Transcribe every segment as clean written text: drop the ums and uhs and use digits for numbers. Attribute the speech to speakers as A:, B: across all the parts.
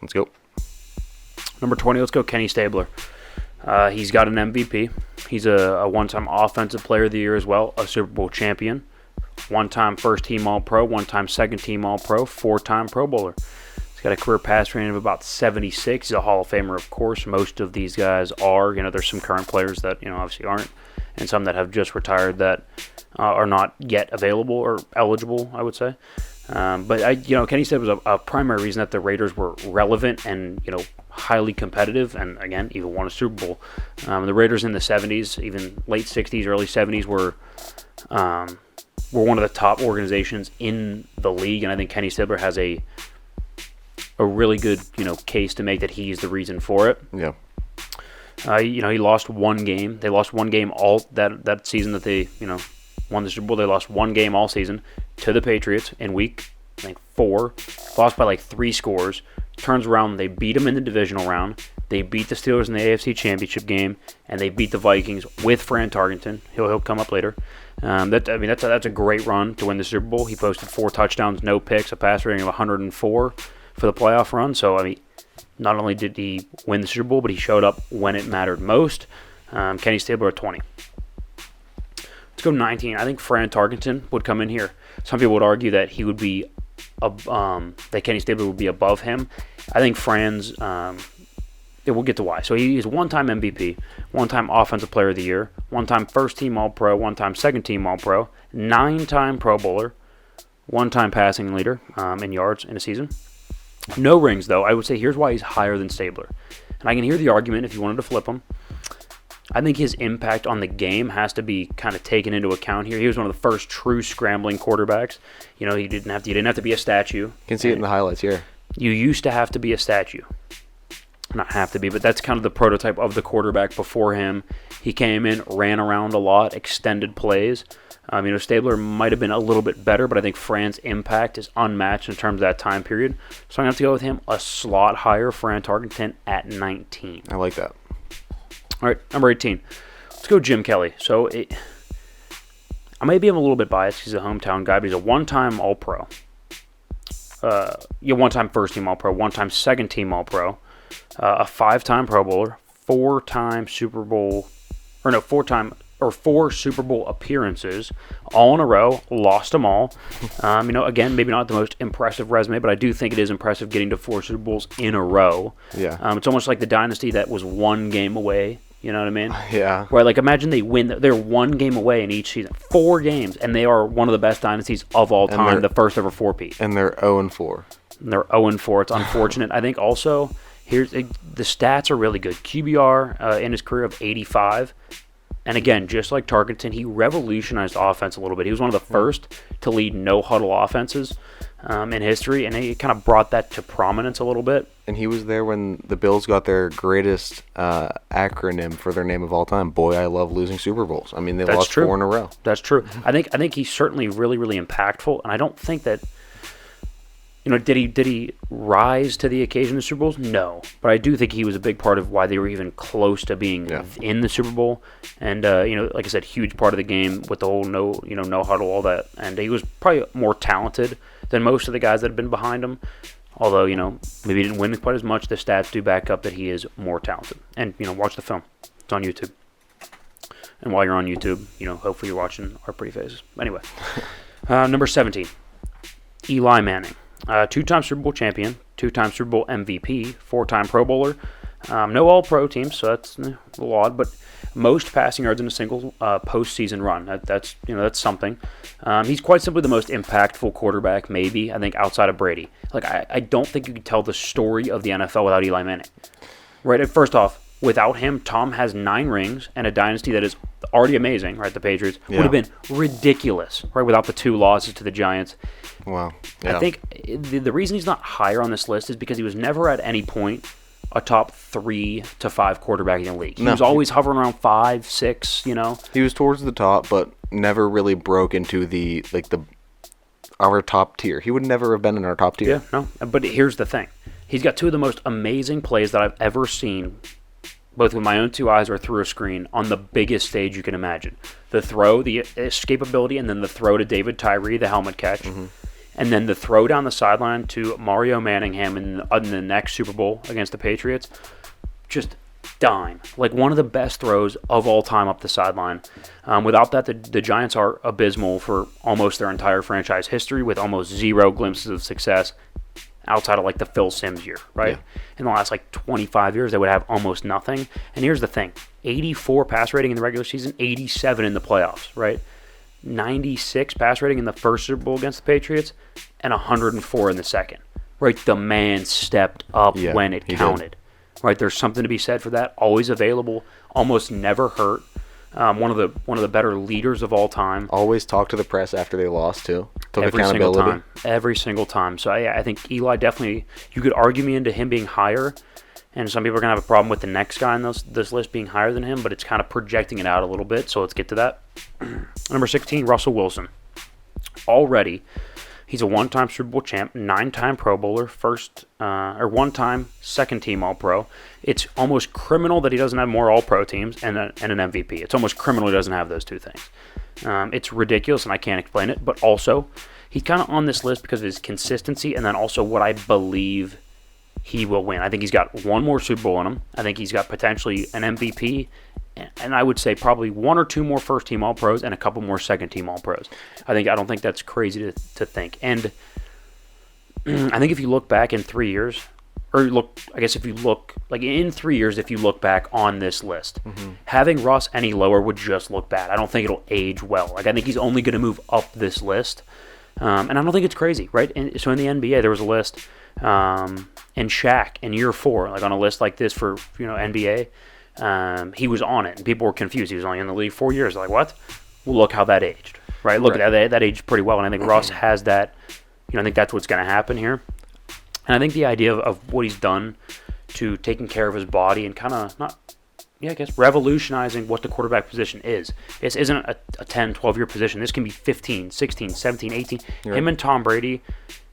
A: Let's go.
B: Number 20, let's go Kenny Stabler. He's got an MVP. He's a one-time Offensive Player of the Year as well, a Super Bowl champion, one-time first-team All-Pro, one-time second-team All-Pro, four-time Pro Bowler. He's got a career pass rating of about 76. He's a Hall of Famer, of course. Most of these guys are. There's some current players that, obviously aren't, and some that have just retired that are not yet available or eligible, I would say. But Kenny Stabler was a primary reason that the Raiders were relevant and, highly competitive, and again, even won a Super Bowl. The Raiders in the 70s, even late 60s, early 70s, were one of the top organizations in the league, and I think Kenny Stabler has a really good, case to make that he's the reason for it.
A: Yeah.
B: He lost one game. They lost one game all that season that they, won the Super Bowl. They lost one game all season to the Patriots in week, I think, 4. Lost by 3 scores. Turns around, they beat them in the divisional round. They beat the Steelers in the AFC Championship game, and they beat the Vikings with Fran Tarkenton. He'll come up later. That's a great run to win the Super Bowl. He posted 4 touchdowns, no picks, a pass rating of 104 for the playoff run. So not only did he win the Super Bowl, but he showed up when it mattered most. Kenny Stabler at 20. Let's go 19. I think Fran Tarkenton would come in here. Some people would argue that he would be that Kenny Stabler would be above him. I think Fran's, we'll get to why. So he's one-time MVP, one-time Offensive Player of the Year, one-time first-team All-Pro, one-time second-team All-Pro, 9-time Pro Bowler, one-time passing leader in yards in a season. No rings, though. I would say here's why he's higher than Stabler. And I can hear the argument if you wanted to flip him. I think his impact on the game has to be kind of taken into account here. He was one of the first true scrambling quarterbacks. You didn't have to be a statue. You
A: can see it in the highlights here.
B: You used to have to be a statue. Not have to be, but that's kind of the prototype of the quarterback before him. He came in, ran around a lot, extended plays. Stabler might have been a little bit better, but I think Fran's impact is unmatched in terms of that time period. So I'm going to have to go with him a slot higher, Fran Tarkenton at 19.
A: I like that.
B: All right, number 18. Let's go Jim Kelly. So I may be a little bit biased. He's a hometown guy, but he's a one-time All-Pro. One-time first-team All-Pro, one-time second-team All-Pro, a 5-time Pro Bowler, 4-time Super Bowl, 4 Super Bowl appearances, all in a row, lost them all. Again, maybe not the most impressive resume, but I do think it is impressive getting to 4 Super Bowls in a row.
A: Yeah.
B: It's almost like the dynasty that was one game away. You know what I mean?
A: Yeah.
B: Where, imagine they win. They're one game away in each season. 4 games, and they are one of the best dynasties of all time, the first ever 4-peat.
A: And they're 0-4.
B: And they're 0-4. It's unfortunate. I think also, the stats are really good. QBR in his career of 85. And again, just like Tarkenton, he revolutionized offense a little bit. He was one of the first to lead no-huddle offenses in history, and he kind of brought that to prominence a little bit.
A: And he was there when the Bills got their greatest acronym for their name of all time. Boy, I love losing Super Bowls. They
B: That's
A: lost
B: true.
A: 4 in a row.
B: That's true. I think he's certainly really, really impactful, and I don't think that, did he rise to the occasion of the Super Bowls? No. But I do think he was a big part of why they were even close to being in the Super Bowl. And, like I said, huge part of the game with the whole no huddle, all that. And he was probably more talented than most of the guys that have been behind him. Although, maybe he didn't win quite as much. The stats do back up that he is more talented. And, watch the film. It's on YouTube. And while you're on YouTube, hopefully you're watching our pretty faces. Anyway, number 17, Eli Manning. 2-time Super Bowl champion, 2-time Super Bowl MVP, 4-time Pro Bowler. No All-Pro teams, so that's a little odd, but most passing yards in a single postseason run. That's something. He's quite simply the most impactful quarterback, maybe, I think, outside of Brady. I don't think you could tell the story of the NFL without Eli Manning. Right, first off, without him, Tom has 9 rings and a dynasty that is already amazing, right? The Patriots would have been ridiculous, right, without the 2 losses to the Giants.
A: Wow. Yeah.
B: I think the reason he's not higher on this list is because he was never at any point a top 3 to 5 quarterback in the league. He was always hovering around 5, 6, He
A: was towards the top, but never really broke into our top tier. He would never have been in our top tier.
B: Yeah, no. But here's the thing. He's got 2 of the most amazing plays that I've ever seen, both with my own 2 eyes or through a screen, on the biggest stage you can imagine. The throw, the escapability, and then the throw to David Tyree, the helmet catch. Mm-hmm. And then the throw down the sideline to Mario Manningham in the next Super Bowl against the Patriots, just dime. Like one of the best throws of all time up the sideline. Without that, the Giants are abysmal for almost their entire franchise history, with almost zero glimpses of success outside of like the Phil Simms year, right? Yeah. In the last like 25 years, they would have almost nothing. And here's the thing, 84 pass rating in the regular season, 87 in the playoffs, right? 96 pass rating in the first Super Bowl against the Patriots, and 104 in the second, right? The man stepped up when it counted, right? There's something to be said for that. Always available, almost never hurt. One of the better leaders of all time.
A: Always talk to the press after they lost too. Took
B: Every
A: accountability.
B: single time. Every single time. So I think Eli definitely. You could argue me into him being higher, and some people are gonna have a problem with the next guy on this list being higher than him. But it's kind of projecting it out a little bit. So let's get to that. Number 16, Russell Wilson. Already, he's a one-time Super Bowl champ, 9-time Pro Bowler, one-time second-team All-Pro. It's almost criminal that he doesn't have more All-Pro teams and an MVP. It's almost criminal he doesn't have those two things. It's ridiculous, and I can't explain it. But also, he's kind of on this list because of his consistency, and then also what I believe he will win. I think he's got one more Super Bowl in him. I think he's got potentially an MVP, and I would say probably one or two more first-team All-Pros and a couple more second-team All-Pros. I don't think that's crazy to think. And I think if you look back in 3 years, if you look back on this list, having Russ any lower would just look bad. I don't think it'll age well. Like I think he's only going to move up this list, and I don't think it's crazy, right? So in the NBA, there was a list, and Shaq in year 4, like on a list like this for NBA. He was on it, and people were confused. He was only in the league 4 years. Like, what? Well, look how that aged, right? Look at that aged pretty well, and I think Russ has that. I think that's what's going to happen here. And I think the idea of what he's done to taking care of his body and kind of revolutionizing what the quarterback position is. This isn't a 10, 12-year position. This can be 15, 16, 17, 18. Right. Him and Tom Brady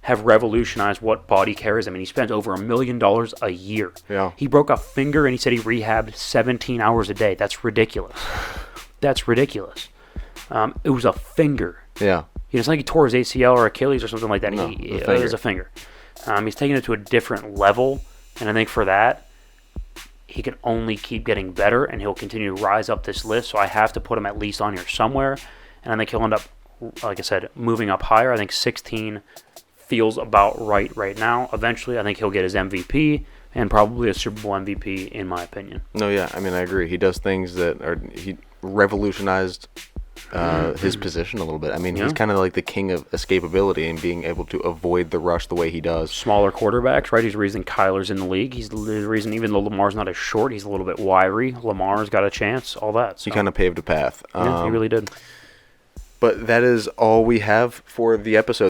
B: have revolutionized what body care is. I mean, he spends over $1 million a year. Yeah. He broke a finger, and he said he rehabbed 17 hours a day. That's ridiculous. It was a finger.
A: Yeah.
B: It's not like he tore his ACL or Achilles or something like that.
A: No,
B: it was a finger. He's taking it to a different level, and I think for that, he can only keep getting better, and he'll continue to rise up this list. So I have to put him at least on here somewhere, and I think he'll end up, like I said, moving up higher. I think 16 feels about right now. Eventually, I think he'll get his MVP and probably a Super Bowl MVP, in my opinion.
A: No, yeah, I mean, I agree. He does things he revolutionized his position a little bit. I mean, he's kind of like the king of escapability and being able to avoid the rush the way he does.
B: Smaller quarterbacks, right? He's the reason Kyler's in the league. He's the reason, even though Lamar's not as short, he's a little bit wiry. Lamar's got a chance, all that. So.
A: He kind of paved a path.
B: Yeah, he really did.
A: But that is all we have for the episode.